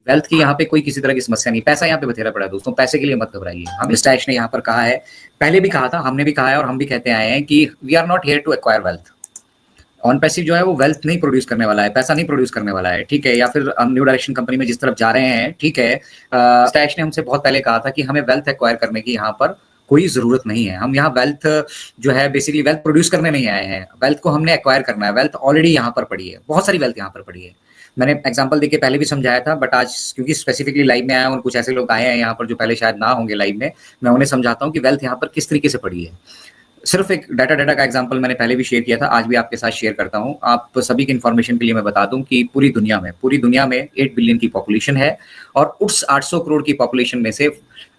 Wealth की यहाँ पे कोई किसी तरह की समस्या नहीं, पैसा यहाँ पे बथेरा पड़ा है दोस्तों, पैसे के लिए मत घबराइए। हम मिस्टर ऐश ने यहाँ पर कहा है, पहले भी कहा था, हमने भी कहा है और हम भी कहते आए हैं कि we are not here to acquire wealth. ऑन पैसिव जो है वो वेल्थ नहीं प्रोड्यूस करने वाला है, पैसा नहीं प्रोड्यूस करने वाला है, ठीक है। या फिर हम न्यू डायरेक्शन कंपनी में जिस तरफ जा रहे हैं, ठीक है, स्टैश ने हमसे बहुत पहले कहा था कि हमें वेल्थ एक्वायर करने की यहाँ पर कोई जरूरत नहीं है। हम यहाँ वेल्थ जो है बेसिकली वेल्थ प्रोड्यूस करने नहीं आए हैं, वेल्थ को हमने एक्वायर करना है। वेल्थ ऑलरेडी यहाँ पर पड़ी है, बहुत सारी वेल्थ यहाँ पर पड़ी है। मैंने एग्जांपल देके पहले भी समझाया था, बट आज क्योंकि स्पेसिफिकली लाइव में आया हूं और कुछ ऐसे लोग आए हैं यहाँ पर जो पहले शायद ना होंगे लाइव में, मैं उन्हें समझाता हूँ कि वेल्थ यहाँ पर किस तरीके से पड़ी है। सिर्फ एक डाटा का एग्जांपल मैंने पहले भी शेयर किया था, आज भी आपके साथ शेयर करता हूं। आप सभी की इन्फॉर्मेशन के लिए मैं बता दूं कि पूरी दुनिया में 8 बिलियन की पॉपुलेशन है और उस 800 करोड़ की पॉपुलेशन में से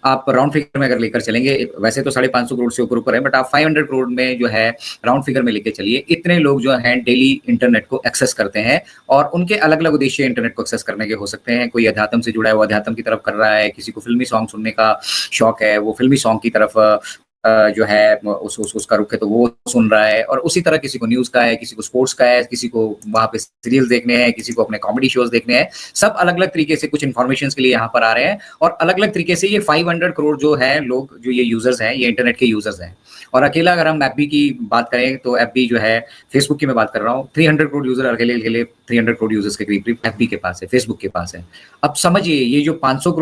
आप राउंड फिगर में अगर लेकर चलेंगे, वैसे तो 550 करोड़ से ऊपर है, बट आप 500 करोड़ में जो है राउंड फिगर में लेके चलिए, इतने लोग जो हैं डेली इंटरनेट को एक्सेस करते हैं और उनके अलग अलग उद्देश्य इंटरनेट को एक्सेस करने के हो सकते हैं। कोई अध्यात्म से जुड़ा है, वो अध्यात्म की तरफ कर रहा है, किसी को फिल्मी सॉन्ग सुनने का शौक है, वो फिल्मी सॉन्ग की तरफ जो है उसका रुख है तो वो सुन रहा है। और उसी तरह किसी को न्यूज का है, किसी को स्पोर्ट्स का है, किसी को वहां पे सीरियल्स देखने हैं, किसी को अपने कॉमेडी शोज देखने हैं। सब अलग अलग तरीके से कुछ इन्फॉर्मेशन के लिए यहाँ पर आ रहे हैं और अलग अलग तरीके से ये 500 करोड़ जो है लोग, जो ये यूजर्स हैं, ये इंटरनेट के यूजर्स हैं। और अकेला अगर हम एफबी की बात करें तो एफबी जो है, फेसबुक की मैं बात कर रहा हूँ, 300 करोड़ यूजर अकेले 300 करोड़ यूजर्स के करीब एफबी के पास है, फेसबुक के पास है। अब समझिए ये जो 500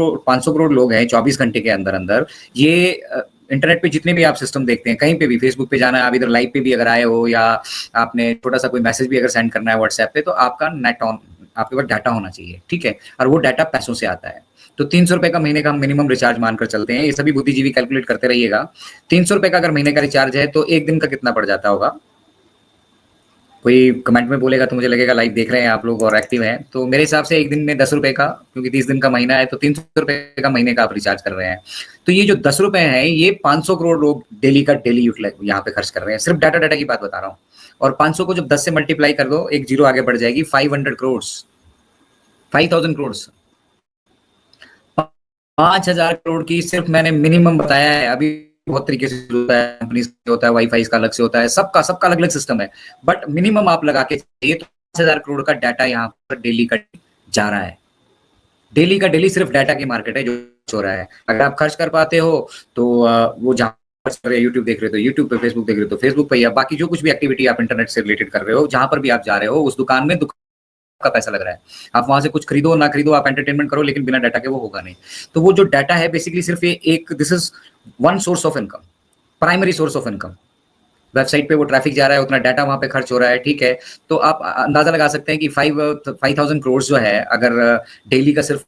करोड़ लोग हैं 24 घंटे के अंदर अंदर, ये इंटरनेट पे जितने भी आप सिस्टम देखते हैं, कहीं पे भी फेसबुक पे जाना है, आप इधर लाइव पे भी अगर आए हो या आपने छोटा सा कोई मैसेज भी अगर सेंड करना है व्हाट्सएप पे, तो आपका नेट ऑन, आपके पास डाटा होना चाहिए, ठीक है। और वो डाटा पैसों से आता है। तो 300 रुपए का महीने का हम मिनिमम रिचार्ज मानकर चलते हैं, ये सभी बुद्धिजीवी कैलकुलेट करते रहिएगा। 300 रुपए का अगर महीने का रिचार्ज है तो एक दिन का कितना पड़ जाता होगा? कोई कमेंट में बोलेगा तो मुझे लगेगा लाइव देख रहे हैं आप लोग और एक्टिव हैं। तो मेरे हिसाब से एक दिन में 10 रुपए का, क्योंकि 30 दिन का महीना है, तो 300 रुपए का महीने का आप रिचार्ज कर रहे हैं। तो ये जो 10 रुपए हैं, ये 500 करोड़ लोग डेली का डेली यहाँ पे खर्च कर रहे हैं। सिर्फ डाटा की बात बता रहा हूँ। और 500 को जब 10 से मल्टीप्लाई कर दो, एक जीरो आगे बढ़ जाएगी, 500 करोड़, 5000 करोड़, 5000 करोड़ की सिर्फ मैंने मिनिमम बताया है। अभी बहुत तरीके से होता है, कंपनी से होता है, वाईफाई इसका अलग से होता है, सबका अलग अलग सिस्टम है, बट मिनिमम आप लगा के चाहिए तो 5000 करोड़ का डाटा यहाँ पर डेली का जा रहा है। डेली का डेली सिर्फ डाटा की मार्केट है जो हो रहा है। अगर आप खर्च कर पाते हो तो वो जहाँ खर्च कर रहे हो, यूट्यूब देख रहे हो तो यूट्यूब पे, फेसबुक देख रहे हो तो फेसबुक पे, या बाकी जो कुछ भी एक्टिविटी आप इंटरनेट से रिलेटेड कर रहे हो, जहां पर भी आप जा रहे हो, उस दुकान में का पैसा लग रहा है। आप वहां से कुछ खरीदो ना खरीदो, आप एंटरटेनमेंट करो, लेकिन बिना डाटा के वो होगा नहीं। तो वो जो डाटा है बेसिकली सिर्फ एक, this is one source of income, primary source of income. Website पे वो ट्रैफिक जा रहा है, उतना डाटा वहां पे खर्च हो रहा है, ठीक है। तो आप अंदाजा लगा सकते हैं कि 5000 करोड़ जो है, अगर डेली का सिर्फ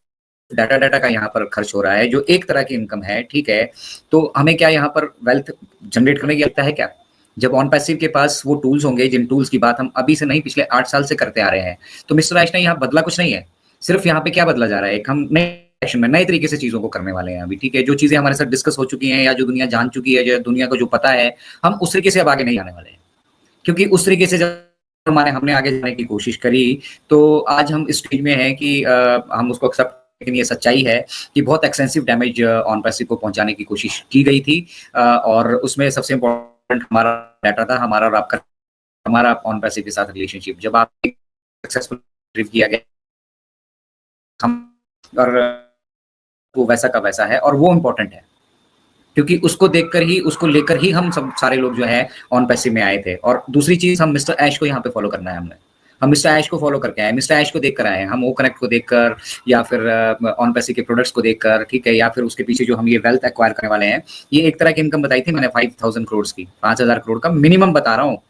डाटा का यहाँ पर खर्च हो रहा है, जो एक तरह की इनकम है, ठीक है। तो हमें क्या यहाँ पर वेल्थ जनरेट करने की लगता है क्या? जब ऑन पैसिव के पास वो टूल्स होंगे, जिन टूल्स की बात हम अभी से नहीं पिछले 8 साल से करते आ रहे हैं। तो मिस्टर राज ने यहाँ बदला कुछ नहीं है, सिर्फ यहाँ पे क्या बदला जा रहा है, एक हम नए एक्शन में नए तरीके से चीजों को करने वाले हैं अभी, ठीक है। जो चीजें हमारे साथ डिस्कस हो चुकी हैं या जो दुनिया जान चुकी है, जो दुनिया को जो पता है, हम उस तरीके से अब आगे नहीं आने वाले हैं। क्योंकि उस तरीके से जब हमने आगे जाने की कोशिश करी, तो आज हम इस स्टेज में हैं कि हम उसको एक्सेप्ट, लेकिन ये सच्चाई है कि बहुत एक्सटेंसिव डैमेज ऑन पैसिव को पहुंचाने की कोशिश की गई थी। और उसमें सबसे इम्पोर्टेंट हमारा डाटा था, हमारा और आपका, हमारा ऑन पैसिव के साथ रिलेशनशिप। जब आप सक्सेसफुल किया गया हम, और वो वैसा का वैसा है, और वो इम्पोर्टेंट है क्योंकि उसको देखकर ही, उसको लेकर ही हम सब सारे लोग जो है ऑन पैसिव में आए थे। और दूसरी चीज, हम मिस्टर ऐश को यहाँ पे फॉलो करना है। हम मिस्टर ऐश को फॉलो करके आए, मिस्टर ऐश को देख कर आए, हम ओ कनेक्ट को देखकर, या फिर ऑन पैसिव के प्रोडक्ट्स को देखकर, ठीक है, या फिर उसके पीछे जो हम ये वेल्थ एक्वायर करने वाले हैं। ये एक तरह की इनकम बताई थी मैंने 5000 करोड़ की, 5000 करोड़ का मिनिमम बता रहा हूँ।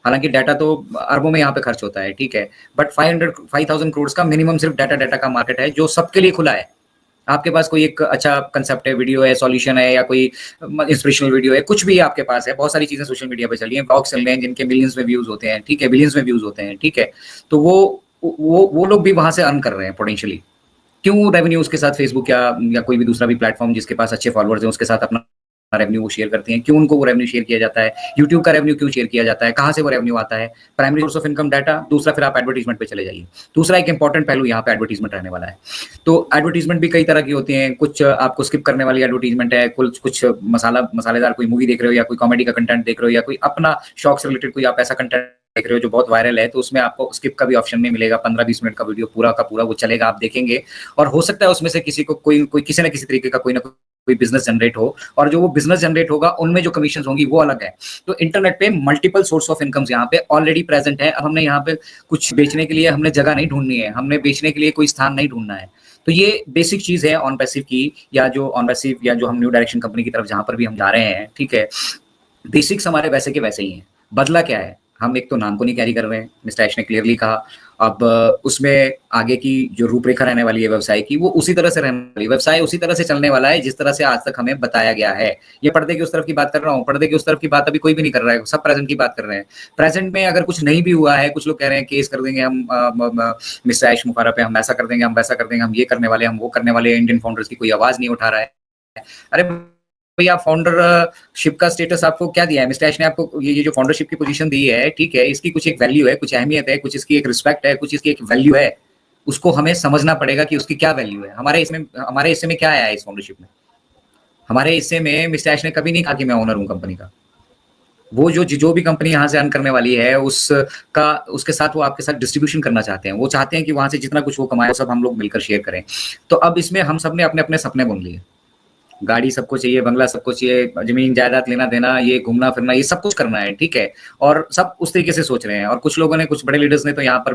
हालांकि डाटा तो अरबों में यहाँ पे खर्च होता है, ठीक है, बट 5000 करोड़ का मिनिमम सिर्फ डाटा का मार्केट है, जो सबके लिए खुला है। आपके पास कोई एक अच्छा कंसेप्ट है, वीडियो है, सॉल्यूशन है, या कोई इंस्पिरेशनल वीडियो है, कुछ भी आपके पास है, बहुत सारी चीजें सोशल मीडिया पे चल रही हैं, ब्लॉग्स चल रहे हैं जिनके मिलियंस में व्यूज होते हैं, ठीक है, बिलियंस में व्यूज होते हैं, ठीक है। तो वो लोग भी वहां से अर्न कर रहे हैं पोटेंशियली। क्यों रेवेन्यू उसके साथ फेसबुक या कोई भी दूसरा भी प्लेटफॉर्म जिसके पास अच्छे फॉलोअर्स हैं उसके साथ अपना रेवेन्यू वो शेयर करती हैं? क्यों उनको वो रेवेन्यू शेयर किया जाता है? यूट्यूब का रेवेन्यू क्यों शेयर किया जाता है? कहाँ से वो रेवेन्यू आता है? Primary source of income data. दूसरा, फिर आप एडवर्टीजमेंट पे चले जाइए। दूसरा एक इंपॉर्टेंट पहलू यहाँ पे एडवर्टीजमेंट रहने वाला है। तो एडवर्टीजमेंट भी कई तरह की होती हैं, कुछ आपको स्किप करने वाली एडवर्टीजमेंट है, कुछ मसालेदार कोई मूवी देख रहे हो, या कोई कॉमेडी का कंटेंट देख रहे हो, या कोई अपना शौक से रिलेटेड कोई आप ऐसा कंटेंट देख रहे हो जो बहुत वायरल है, तो उसमें आपको स्किप का भी ऑप्शन नहीं मिलेगा। 15-20 मिनट का वीडियो पूरा का पूरा वो चलेगा, आप देखेंगे और हो सकता है उसमें से किसी को कोई किसी ना किसी तरीके का कोई ना कोई बिजनेस जनरेट हो, और जो वो बिजनेस जनरेट होगा उनमें जो कमीशन होंगी वो अलग है। तो इंटरनेट पे मल्टीपल सोर्स ऑफ इनकम्स यहाँ पे ऑलरेडी प्रेजेंट है। अब हमने यहाँ पे कुछ बेचने के लिए हमने जगह नहीं ढूंढनी है, हमने बेचने के लिए कोई स्थान नहीं ढूंढना है। तो ये बेसिक चीज है ऑन पैसिव की, या जो ऑन पैसिव या जो हम न्यू डायरेक्शन कंपनी की तरफ जहां पर भी हम जा रहे हैं, ठीक है, बेसिक्स हमारे वैसे के वैसे ही हैं। बदला क्या है, हम एक तो नाम को नहीं कैरी कर रहे हैं, मिस्टर ऐश ने क्लियरली कहा। अब उसमें आगे की जो रूपरेखा रहने वाली है व्यवसाय की, वो उसी तरह से रहने वाली है, व्यवसाय उसी तरह से चलने वाला है जिस तरह से आज तक हमें बताया गया है। ये पर्दे की उस तरफ की बात कर रहा हूँ, पर्दे की उस तरफ की बात अभी कोई भी नहीं कर रहा है, सब प्रेजेंट की बात कर रहे हैं। प्रेजेंट में अगर कुछ नहीं भी हुआ है, कुछ लोग कह रहे हैं केस कर देंगे हम मिस्टर ऐश मुफारा पे, हम ऐसा कर देंगे, हम वैसा कर देंगे, हम ये करने वाले, हम वो करने वाले, इंडियन फाउंडर्स की कोई आवाज नहीं उठा रहा है। अरे भैया, फाउंडरशिप का स्टेटस आपको क्या दिया है? मिस्टर ऐश ने आपको ये जो फाउंडरशिप की पोजीशन दी है, ठीक है, इसकी कुछ एक वैल्यू है, कुछ अहमियत है, कुछ इसकी एक रिस्पेक्ट है, कुछ इसकी एक वैल्यू है। उसको हमें समझना पड़ेगा कि उसकी क्या वैल्यू है। हमारे हिस्से में क्या आया है इस फाउंडरशिप में? हमारे हिस्से में मिस्टर ऐश ने कभी नहीं कहा कि मैं ओनर हूं कंपनी का। वो जो भी कंपनी यहाँ से अर्न करने वाली है उसके साथ वो आपके साथ डिस्ट्रीब्यूशन करना चाहते हैं। वो चाहते हैं कि वहां से जितना कुछ वो कमाए सब हम लोग मिलकर शेयर करें। तो अब इसमें हम सब ने अपने अपने सपने बुन लिए। गाड़ी सबको चाहिए, बंगला सबको चाहिए, जमीन जायदाद लेना देना, ये घूमना फिरना, ये सब कुछ करना है, ठीक है, और सब उस तरीके से सोच रहे हैं। और कुछ लोगों ने, कुछ बड़े लीडर्स ने तो यहाँ पर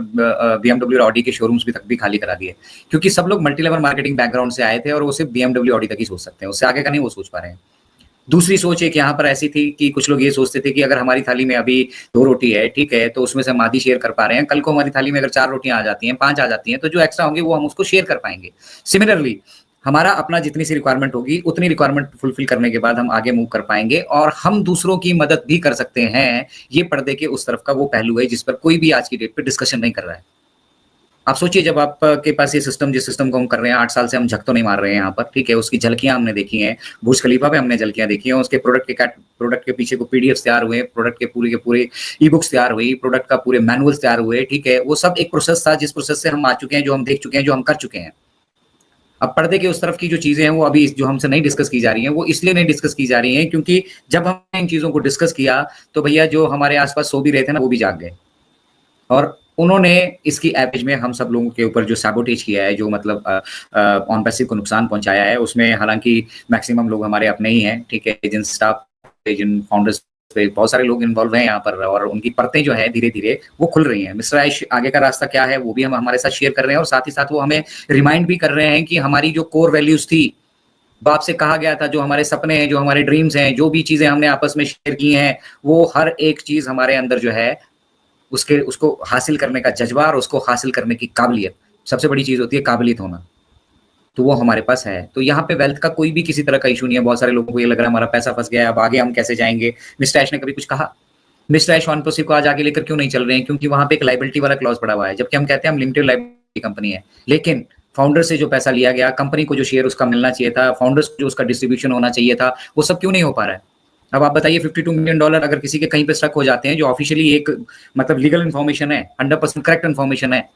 BMW और ऑडी के शोरूम्स भी खाली करा दिए, क्योंकि सब लोग मल्टी लेवल मार्केटिंग बैकग्राउंड से आए थे और वो सिर्फ BMW ऑडी तक ही सोच सकते हैं, उससे आगे का नहीं वो सोच पा रहे हैं। दूसरी सोच एक यहाँ पर ऐसी थी कि कुछ लोग ये सोचते थे कि अगर हमारी थाली में अभी 2 रोटी है, ठीक है, तो उसमें से हम आधी शेयर कर पा रहे हैं, कल को हमारी थाली में अगर 4 रोटियां आ जाती हैं, 5 आ जाती हैं, तो जो एक्स्ट्रा होंगे वो हम उसको शेयर कर पाएंगे। सिमिलरली हमारा अपना जितनी सी रिक्वायरमेंट होगी उतनी रिक्वायरमेंट फुलफिल करने के बाद हम आगे मूव कर पाएंगे, और हम दूसरों की मदद भी कर सकते हैं। ये पर्दे के उस तरफ का वो पहलू है जिस पर कोई भी आज की डेट पे डिस्कशन नहीं कर रहा है। आप सोचिए, जब आपके पास ये सिस्टम, जिस सिस्टम को हम कर रहे हैं 8 साल से, हम झक तो नहीं मार रहे हैं यहाँ पर, ठीक है, उसकी झलकियां हमने देखी हैं, बुर्ज खलीफा पे हमने झलकियां देखी हैं, उसके प्रोडक्ट के पीछे को PDF तैयार हुए, प्रोडक्ट के पूरे ई बुक्स तैयार हुई, प्रोडक्ट का पूरे मैनुअल्स तैयार हुए, ठीक है, वो सब एक प्रोसेस था जिस प्रोसेस से हम आ चुके हैं, जो हम देख चुके हैं, जो हम कर चुके हैं। अब पर्दे के उस तरफ की जो चीजें हैं वो अभी जो हमसे नहीं डिस्कस की जा रही हैं, वो इसलिए नहीं डिस्कस की जा रही हैं क्योंकि जब हमने इन चीजों को डिस्कस किया तो भैया जो हमारे आसपास सो भी रहे थे ना, वो भी जाग गए, और उन्होंने इसकी एवरेज में हम सब लोगों के ऊपर जो सैबोटेज किया है, जो मतलब ऑन पैसिव को नुकसान पहुंचाया है, उसमें हालांकि मैक्सिमम लोग हमारे अपने ही हैं, ठीक है, जिन स्टाफ, जिन फाउंडर्स पे बहुत सारे लोग इन्वॉल्व हैं यहाँ पर, और उनकी परतें जो है धीरे धीरे वो खुल रही हैं। मिस्टर ऐश आगे का रास्ता क्या है वो भी हम हमारे साथ शेयर कर रहे हैं, और साथ ही साथ वो हमें रिमाइंड भी कर रहे हैं कि हमारी जो कोर वैल्यूज थी, बाप से कहा गया था, जो हमारे सपने हैं, जो हमारे ड्रीम्स हैं, जो भी चीजें हमने आपस में शेयर की हैं, वो हर एक चीज हमारे अंदर जो है उसको हासिल करने का जज्बा और उसको हासिल करने की काबिलियत, सबसे बड़ी चीज होती है काबिलियत होना, तो वो हमारे पास है। तो यहाँ पे वेल्थ का कोई भी किसी तरह का इशू नहीं है। बहुत सारे लोगों को ये लग रहा है हमारा पैसा फंस गया है, अब आगे हम कैसे जाएंगे। मिस्टर ऐश ने कभी कुछ कहा? मिस्टर ऐश ऑन पैसिव को आज आगे लेकर क्यों नहीं चल रहे हैं? क्योंकि वहां पे एक लाइबिलिटी वाला क्लॉज पड़ा हुआ है, जबकि हम कहते हैं हम लिमिटेड लाइबिलिटी कंपनी है, लेकिन फाउंडर से जो पैसा लिया गया, कंपनी को जो शेयर उसका मिलना चाहिए था, फाउंडर्स को जो उसका डिस्ट्रीब्यूशन होना चाहिए था, वो सब क्यों नहीं हो पा रहा है? अब आप बताइए, $52 मिलियन अगर किसी के कहीं पे स्टक हो जाते हैं, जो ऑफिशियली एक मतलब लीगल इन्फॉर्मेशन है, 100% करेक्ट इन्फॉर्मेशन है,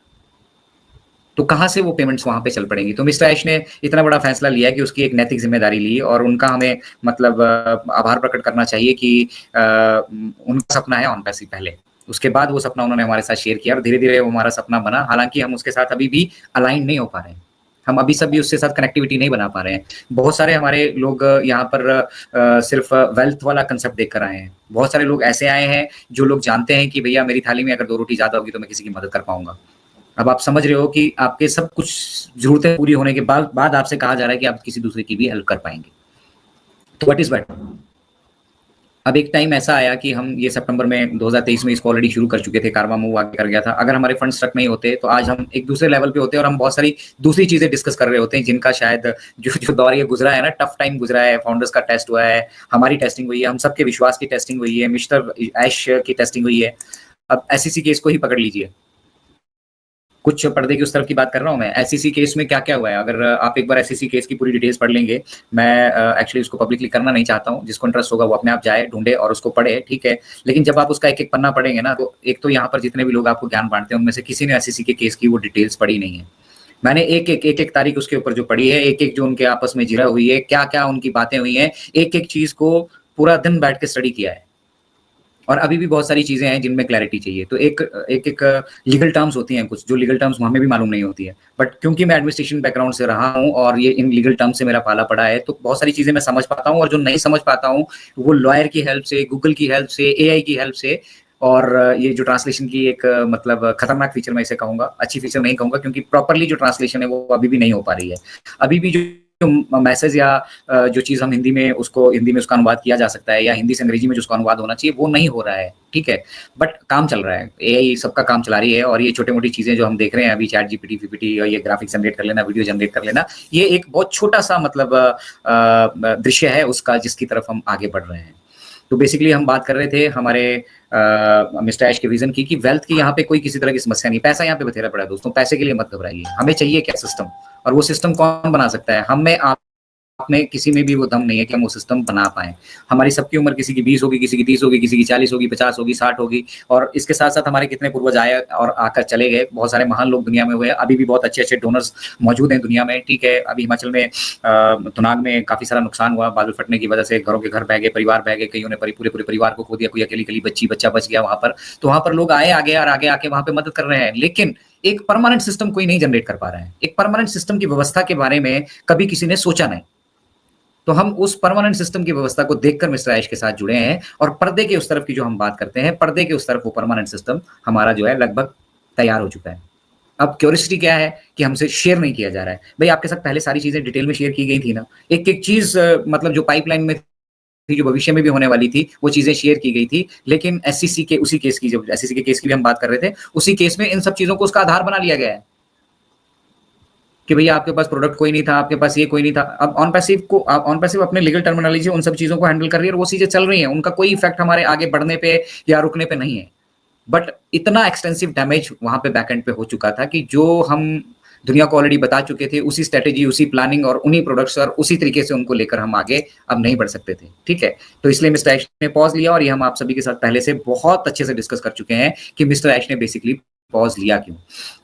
तो कहाँ से वो पेमेंट्स वहां पे चल पड़ेंगी? तो मिस्टर ऐश ने इतना बड़ा फैसला लिया कि उसकी एक नैतिक जिम्मेदारी ली, और उनका हमें मतलब आभार प्रकट करना चाहिए कि उनका सपना है ऑन पैसिव पहले, उसके बाद वो सपना उन्होंने हमारे साथ शेयर किया, और धीरे धीरे वो हमारा सपना बना। हालांकि हम उसके साथ अभी भी अलाइन नहीं हो पा रहे हैं, हम अभी सब भी उसके साथ कनेक्टिविटी नहीं बना पा रहे हैं। बहुत सारे हमारे लोग यहाँ पर सिर्फ वेल्थ वाला कंसेप्ट देख कर आए हैं। बहुत सारे लोग ऐसे आए हैं जो लोग जानते हैं कि भैया मेरी थाली में अगर 2 रोटी ज्यादा होगी तो मैं किसी की मदद कर पाऊंगा। अब आप समझ रहे हो कि आपके सब कुछ जरूरतें पूरी होने के बाद आपसे कहा जा रहा है कि आप किसी दूसरे की भी हेल्प कर पाएंगे, तो व्हाट इज बेटर। अब एक टाइम ऐसा आया कि हम ये सितंबर में 2023 में इसको ऑलरेडी शुरू कर चुके थे, कारवा मूव आगे कर गया था। अगर हमारे फंड स्ट्रक नहीं होते तो आज हम एक दूसरे लेवल पे होते और हम बहुत सारी दूसरी चीजें डिस्कस कर रहे होते हैं, जिनका शायद जो दौर ये गुजरा है ना, टफ टाइम गुजरा है, फाउंडर्स का टेस्ट हुआ है, हमारी टेस्टिंग हुई है, हम सबके विश्वास की टेस्टिंग हुई है, मिस्टर ऐश की टेस्टिंग हुई है। अब SEC केस को ही पकड़ लीजिए, कुछ पर्दे की उस तरफ की बात कर रहा हूँ मैं। SEC केस में क्या क्या हुआ है, अगर आप एक बार SEC केस की पूरी डिटेल्स पढ़ लेंगे, मैं एक्चुअली उसको पब्लिकली करना नहीं चाहता हूँ, जिसको इंटरेस्ट होगा वो अपने आप जाए, ढूंढे और उसको पढ़े, ठीक है। लेकिन जब आप उसका एक एक पन्ना पढ़ेंगे ना, तो एक तो यहाँ पर जितने भी लोग आपको ज्ञान बांटते हैं उनमें से किसी ने SEC के केस की वो डिटेल्स पढ़ी नहीं है। मैंने एक एक तारीख उसके ऊपर जो पढ़ी है, एक एक जो उनके आपस में जिरा हुई है, क्या क्या उनकी बातें हुई हैं, एक एक चीज को पूरा दिन बैठ के स्टडी किया है। और अभी भी बहुत सारी चीजें हैं जिनमें क्लैरिटी चाहिए। तो एक एक एक लीगल टर्म्स होती हैं, कुछ जो लीगल टर्म्स हमें भी मालूम नहीं होती है, बट क्योंकि मैं एडमिनिस्ट्रेशन बैकग्राउंड से रहा हूँ और ये इन लीगल टर्म्स से मेरा पाला पड़ा है, तो बहुत सारी चीजें मैं समझ पाता हूँ, और जो नहीं समझ पाता हूँ वो लॉयर की हेल्प से, गूगल की हेल्प से, एआई की हेल्प से, और ये जो ट्रांसलेशन की एक मतलब खतरनाक फीचर मैं इसे कहूंगा, अच्छी फीचर नहीं कहूंगा, क्योंकि प्रॉपरली जो ट्रांसलेशन है वो अभी भी नहीं हो पा रही है। अभी भी जो मैसेज या जो चीज हम हिंदी में उसका अनुवाद किया जा सकता है, या हिंदी से अंग्रेजी में जो उसका अनुवाद होना चाहिए, वो नहीं हो रहा है, ठीक है। बट काम चल रहा है, एआई सबका काम चला रही है, और ये छोटी मोटी चीजें जो हम देख रहे हैं अभी, चैट जीपीटी, पीपीटी, और ये ग्राफिक जनरेट कर लेना, वीडियो जनरेट कर लेना, ये एक बहुत छोटा सा मतलब दृश्य है उसका, जिसकी तरफ हम आगे बढ़ रहे हैं। तो बेसिकली हम बात कर रहे थे हमारे मिस्टर ऐश के विजन की, कि वेल्थ की यहाँ पे कोई किसी तरह की समस्या नहीं, पैसा यहाँ पे बथेरा पड़ा है दोस्तों, पैसे के लिए मत घबराइए, हमें चाहिए क्या सिस्टम, और वो सिस्टम कौन बना सकता है? हम में, आप में, किसी में भी वो दम नहीं है कि हम वो सिस्टम बना पाए। हमारी सबकी उम्र किसी की 20 होगी, किसी की 30 होगी, किसी की 40 होगी, 50 होगी, 60 होगी, और इसके साथ साथ हमारे कितने पूर्वज आए और आकर चले गए, बहुत सारे महान लोग दुनिया में हुए, अभी भी बहुत अच्छे अच्छे डोनर्स मौजूद हैं दुनिया में, ठीक है। अभी हिमाचल में तुनाग में काफी सारा नुकसान हुआ बादल फटने की वजह से, घरों के घर बह गए, परिवार बह गए, कईयों ने पूरे पूरे परिवार को खो दिया, कोई अकेली अकेली बच्चा बच गया वहां पर। तो वहां पर लोग आए आगे, और आगे आके वहां पे मदद कर रहे हैं, लेकिन एक परमानेंट सिस्टम कोई नहीं जनरेट कर पा रहे हैं। एक परमानेंट सिस्टम की व्यवस्था के बारे में कभी किसी ने सोचा नहीं। तो हम उस परमानेंट सिस्टम की व्यवस्था को देखकर मिस्टर ऐश के साथ जुड़े हैं, और पर्दे के उस तरफ की जो हम बात करते हैं, पर्दे के उस तरफ वो परमानेंट सिस्टम हमारा जो है लगभग तैयार हो चुका है। अब क्यूरियोसिटी क्या है कि हमसे शेयर नहीं किया जा रहा है। भाई आपके साथ पहले सारी चीजें डिटेल में शेयर की गई थी ना, एक एक चीज मतलब जो पाइपलाइन में थी, जो भविष्य में भी होने वाली थी, वो चीजें शेयर की गई थी, लेकिन एससीसी के उसी केस की, जब एससीसी के केस की भी हम बात कर रहे थे, उसी केस में इन सब चीजों को उसका आधार बना लिया गया है कि भैया आपके पास प्रोडक्ट कोई नहीं था, आपके पास ये कोई नहीं था। अब ऑन पैसिव अपने लीगल टर्मिनोलॉजी उन सब चीजों को हैंडल कर रही है, और वो चीजें चल रही हैं, उनका कोई इफेक्ट हमारे आगे बढ़ने पे या रुकने पे नहीं है। बट इतना एक्सटेंसिव डैमेज वहां पे बैकएंड पे हो चुका था कि जो हम दुनिया को ऑलरेडी बता चुके थे, उसी स्ट्रेटेजी, उसी प्लानिंग और उन्हीं प्रोडक्ट्स और उसी तरीके से उनको लेकर हम आगे अब नहीं बढ़ सकते थे, ठीक है। तो इसलिए मिस्टर ऐश ने पॉज लिया, और ये हम आप सभी के साथ पहले से बहुत अच्छे से डिस्कस कर चुके हैं कि मिस्टर ऐश ने बेसिकली पॉज लिया क्यों।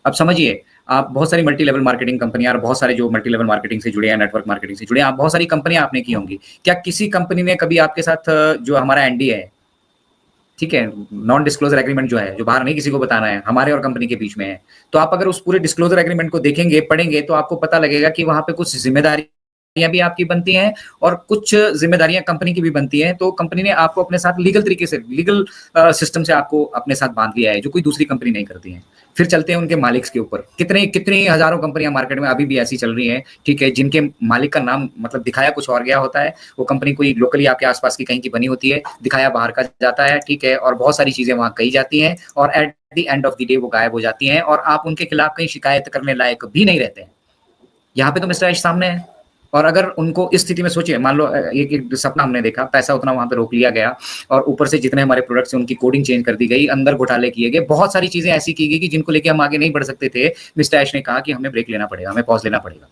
अब समझिए, आप बहुत सारी मल्टी लेवल मार्केटिंग कंपनियां, और बहुत सारे जो मल्टी लेवल मार्केटिंग से जुड़े हैं, नेटवर्क मार्केटिंग से जुड़े हैं, आप बहुत सारी कंपनियां आपने की होंगी। क्या किसी कंपनी ने कभी आपके साथ जो हमारा एनडीए है, ठीक है, नॉन डिस्क्लोजर एग्रीमेंट जो है, जो बाहर नहीं किसी को बताना है, हमारे और कंपनी के बीच में है, तो आप अगर उस पूरे डिस्क्लोजर एग्रीमेंट को देखेंगे, पढ़ेंगे, तो आपको पता लगेगा कि वहां पे कुछ जिम्मेदारियां भी आपकी बनती हैं, और कुछ जिम्मेदारियां कंपनी की भी बनती हैं। तो कंपनी ने आपको अपने साथ लीगल तरीके से, लीगल सिस्टम से आपको अपने साथ बांध लिया है, जो कोई दूसरी कंपनी नहीं करती है। फिर चलते हैं उनके मालिक के ऊपर। कितनी हजारों कंपनियां मार्केट में अभी भी ऐसी चल रही हैं, ठीक है, जिनके मालिक का नाम मतलब दिखाया कुछ और गया होता है। वो कंपनी कोई लोकली आपके आसपास की कहीं की बनी होती है, दिखाया बाहर का जाता है, ठीक है, और बहुत सारी चीजें वहां कही जाती हैं, और at the end of the day वो गायब हो जाती हैं, और आप उनके खिलाफ कहीं शिकायत करने लायक भी नहीं रहते हैं। यहाँ पे तो मिस्टर ऐश सामने है, और अगर उनको इस स्थिति में सोचिए, मान लो एक सपना हमने देखा, पैसा उतना वहां पे रोक लिया गया, और ऊपर से जितने हमारे प्रोडक्ट्स हैं उनकी कोडिंग चेंज कर दी गई, अंदर घोटाले किए गए, बहुत सारी चीजें ऐसी की गई कि जिनको लेके हम आगे नहीं बढ़ सकते थे। मिस्टर ऐश ने कहा कि हमें ब्रेक लेना पड़ेगा, हमें पॉज लेना पड़ेगा।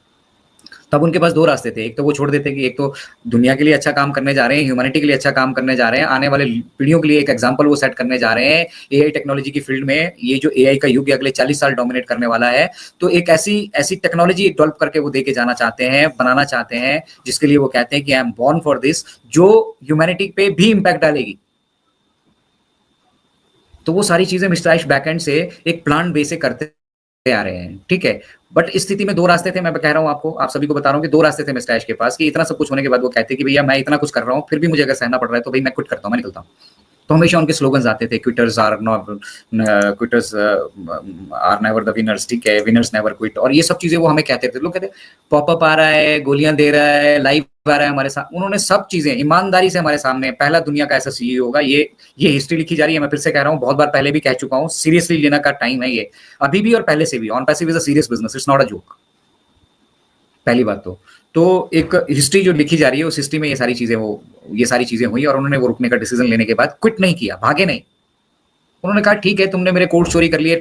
तब उनके पास दो रास्ते थे, एक तो वो छोड़ देते कि एक तो दुनिया के लिए अच्छा काम करने जा रहे हैं, ह्यूमैनिटी के लिए अच्छा काम करने जा रहे हैं, आने वाले पीढ़ियों के लिए एक एग्जांपल वो सेट करने जा रहे हैं एआई टेक्नोलॉजी की फील्ड में। ये जो एआई का युग अगले 40 साल डोमिनेट करने वाला है, तो एक ऐसी टेक्नोलॉजी डेवलप करके वो देके जाना चाहते हैं, बनाना चाहते हैं, जिसके लिए वो कहते हैं कि I am born for this, जो ह्यूमैनिटी पे भी इंपैक्ट डालेगी। तो वो सारी चीजें मिस्टर ऐश बैकएंड से एक प्लान बेस से करते आ रहे हैं, ठीक है। बट इस स्थिति में दो रास्ते थे, मैं कह रहा हूं आपको, आप सभी को बता रहा हूं कि दो रास्ते थे मिस्टर ऐश के पास, कि इतना सब कुछ होने के बाद वो कहते कि भैया मैं इतना कुछ कर रहा हूं, फिर भी मुझे अगर सहना पड़ रहा है तो भाई मैं क्विट करता हूं, मैं निकलता हूं। तो हमेशा उनके स्लोगन्स आते थे, quitters are never the winners, ठीक है, विनर्स नेवर क्विट, और ये सब चीजें वो हमें कहते थे। लोग कहते पॉपअप आ रहा है, गोलियां दे रहा है, लाइव आ रहा है हमारे साथ, उन्होंने सब चीजें ईमानदारी से हमारे सामने, पहला दुनिया का ऐसा सीईओ होगा, ये हिस्ट्री लिखी जा रही है। मैं फिर से कह रहा हूँ, बहुत बार पहले भी कह चुका हूँ, सीरियसली लेने का टाइम है ये, अभी भी और पहले से भी। On passive is a serious business, it's not a joke, पहली बात तो एक हिस्ट्री जो लिखी जा रही है, उस हिस्ट्री में ये सारी चीजें हुई, और उन्होंने वो रुकने का डिसीजन लेने के बाद क्विट नहीं किया, भागे नहीं। उन्होंने कहा ठीक है, तुमने मेरे कोड चोरी कर लिए,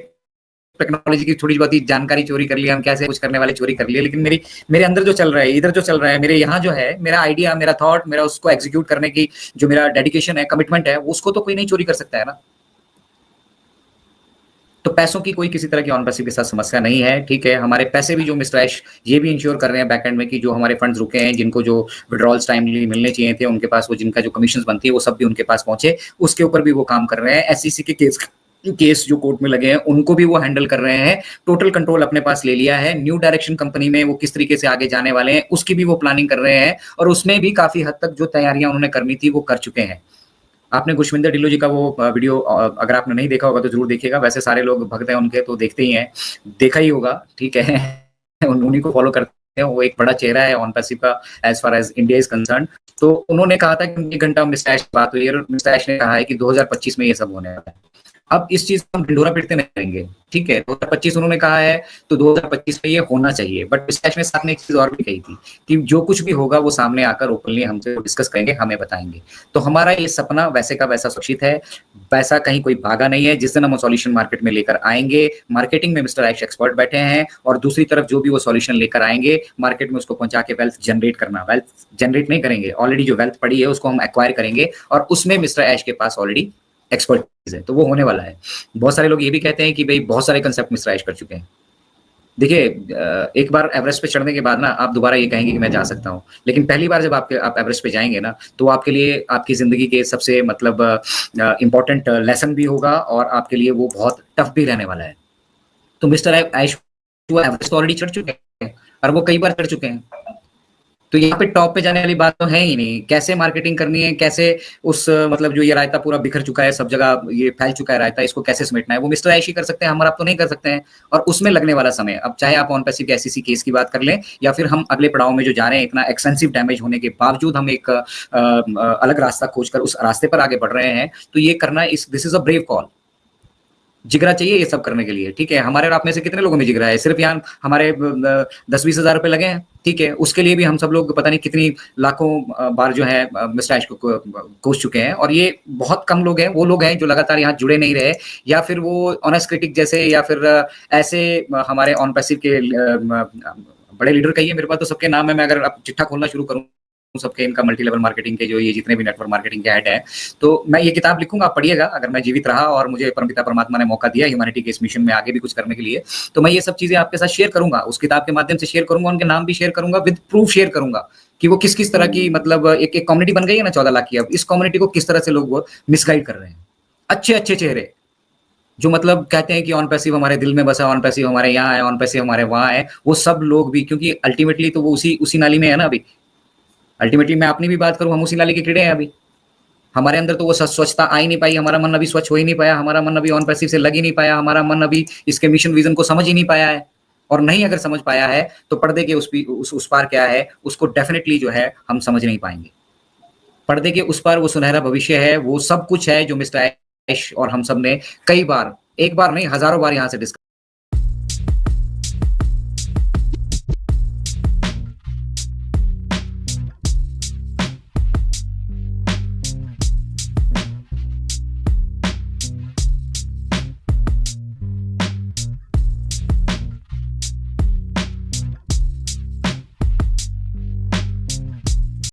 टेक्नोलॉजी की थोड़ी बहुत जानकारी चोरी कर लिया, हम कैसे कुछ करने वाले चोरी कर लिए, लेकिन मेरे अंदर जो चल रहा है, इधर जो चल रहा है, मेरे यहाँ जो है, मेरा आइडिया, मेरा थॉट, मेरा उसको एग्जीक्यूट करने की जो मेरा डेडिकेशन है, कमिटमेंट है, उसको तो कोई नहीं चोरी कर सकता है ना। तो पैसों की कोई किसी तरह की ऑन पैसिव के साथ समस्या नहीं है, ठीक है। हमारे पैसे भी जो मिस्टर ऐश ये भी इंश्योर कर रहे हैं बैक एंड में कि जो हमारे फंड्स रुके हैं, जिनको जो विड्रॉल्स टाइमली मिलने चाहिए थे उनके पास, वो जिनका जो कमीशंस बनती है वो सब भी उनके पास पहुंचे, उसके ऊपर भी वो काम कर रहे हैं। एसईसी के केस जो कोर्ट में लगे हैं उनको भी वो हैंडल कर रहे हैं। टोटल कंट्रोल अपने पास ले लिया है। न्यू डायरेक्शन कंपनी में वो किस तरीके से आगे जाने वाले हैं उसकी भी वो प्लानिंग कर रहे हैं, और उसमें भी काफी हद तक जो तैयारियां उन्होंने करनी थी वो कर चुके हैं। आपने गुशविंदर ढिल्लों जी का वो वीडियो अगर आपने नहीं देखा होगा तो जरूर देखिएगा। वैसे सारे लोग भक्त हैं उनके तो देखते ही हैं, देखा ही होगा, ठीक है। उन्हीं को फॉलो करते हैं, वो एक बड़ा चेहरा है ऑन पैसिव का as far as India is concern. तो उन्होंने कहा था कि 1 घंटा मिस्टर ऐश बात हुई और मिस्टर ऐश ने कहा है कि 2025 में ये सब होने वाला है। अब इस चीज को हम ढिंढोरा पीटते नहीं रहेंगे, ठीक है। 2025 उन्होंने कहा है तो 2025 में ये होना चाहिए, बट मिस्टर ऐश ने साथ में एक चीज और भी कही थी कि जो कुछ भी होगा वो सामने आकर ओपनली हमसे डिस्कस करेंगे, हमें बताएंगे। तो हमारा ये सपना वैसे का वैसा सुरक्षित है, वैसा कहीं कोई भागा नहीं है। जिस दिन हम सॉल्यूशन मार्केट में लेकर आएंगे, मार्केटिंग में मिस्टर ऐश एक्सपर्ट बैठे हैं, और दूसरी तरफ जो भी वो सॉल्यूशन लेकर आएंगे मार्केट में उसको पहुंचा के वेल्थ जनरेट करना। वेल्थ जनरेट नहीं करेंगे, ऑलरेडी जो वेल्थ पड़ी है उसको हम एक्वायर करेंगे, और उसमें मिस्टर ऐश के पास ऑलरेडी एक्सपर्टीज है, तो वो होने वाला है। बहुत सारे लोग ये भी कहते हैं कि भाई बहुत सारे कंसेप्ट मिस्टर ऐश कर चुके हैं। देखिए, एक बार एवरेस्ट पे चढ़ने के बाद ना आप दोबारा ये कहेंगे कि मैं जा सकता हूँ, लेकिन पहली बार जब आप एवरेस्ट पे जाएंगे ना, तो आपके लिए आपकी जिंदगी के सबसे मतलब इंपॉर्टेंट लेसन भी होगा, और आपके लिए वो बहुत टफ भी रहने वाला है। तो मिस्टर ऐश एवरेस्ट तो ऑलरेडी चढ़ चुके हैं, और वो कई बार चढ़ चुके हैं। तो यहाँ पे टॉप पे जाने वाली बात तो है ही नहीं। कैसे मार्केटिंग करनी है, कैसे उस मतलब जो ये रायता पूरा बिखर चुका है, सब जगह ये फैल चुका है रायता, इसको कैसे समेटना है, वो मिस्टर ऐश ही कर सकते हैं, हमारा आप तो नहीं कर सकते हैं। और उसमें लगने वाला समय, अब चाहे आप ऑन पैसिव के एसईसी केस की बात कर लें, या फिर हम अगले पड़ाव में जो जा रहे हैं, इतना एक्सटेंसिव डैमेज होने के बावजूद हम एक अलग रास्ता खोजकर उस रास्ते पर आगे बढ़ रहे हैं, तो ये करना this is a brave call. जिगरा चाहिए ये सब करने के लिए, ठीक है। हमारे और आप में से कितने लोगों में जिगरा है? सिर्फ यहाँ हमारे 10-20 हजार रुपए लगे हैं, ठीक है। उसके लिए भी हम सब लोग पता नहीं कितनी लाखों बार जो है मिस्टर ऐश को कोस चुके हैं, और ये बहुत कम लोग हैं, वो लोग हैं जो लगातार यहाँ जुड़े नहीं रहे, या फिर वो ऑनेस्ट क्रिटिक जैसे, या फिर ऐसे हमारे ऑन पैसिव के बड़े लीडर कहिए, मेरे पास तो सबके नाम है। मैं अगर चिट्ठा खोलना शुरू करूँ सबके, इनका मल्टी लेवल मार्केटिंग के जो ये जितने भी नेटवर्क मार्केटिंग के हेड हैं, तो मैं ये किताब लिखूंगा, आप पढ़िएगा। अगर मैं जीवित रहा और मुझे परमपिता परमात्मा ने मौका दिया ह्यूमैनिटी के इस मिशन में आगे भी कुछ करने के लिए, तो मैं ये सब चीजें आपके साथ शेयर करूंगा, उस किताब के माध्यम से शेयर करूंगा, उनके नाम भी शेयर करूंगा, विद प्रूफ शेयर करूंगा कि वो किस किस तरह की मतलब एक कम्युनिटी बन गई है ना 14 लाख की। अब इस कम्युनिटी को किस तरह से लोग वो मिसगाइड कर रहे हैं। अच्छे अच्छे चेहरे जो मतलब कहते हैं कि ऑन पैसिव हमारे दिल में बसा, ऑन पैसिव हमारे यहाँ है, ऑन पैसिव हमारे वहां है, वो सब लोग भी, क्योंकि अल्टीमेटली तो वो उसी नाली में है ना। अभी अल्टीमेटली मैं अपनी भी बात करूं, हम उसी नाली के कीड़े हैं। अभी हमारे अंदर तो वो स्वच्छता आ ही नहीं पाई, हमारा मन अभी स्वच्छ हो ही नहीं पाया, हमारा मन अभी ऑन पैसिव से लग ही नहीं पाया, हमारा मन अभी इसके मिशन विजन को समझ ही नहीं पाया है। और नहीं अगर समझ पाया है तो पर्दे के उस पार क्या है उसको डेफिनेटली जो है हम समझ नहीं पाएंगे। पर्दे के उस पार वो सुनहरा भविष्य है, वो सब कुछ है जो मिस्टर ऐश और हम सब ने कई बार, एक बार नहीं हजारों बार यहाँ से डिस्कस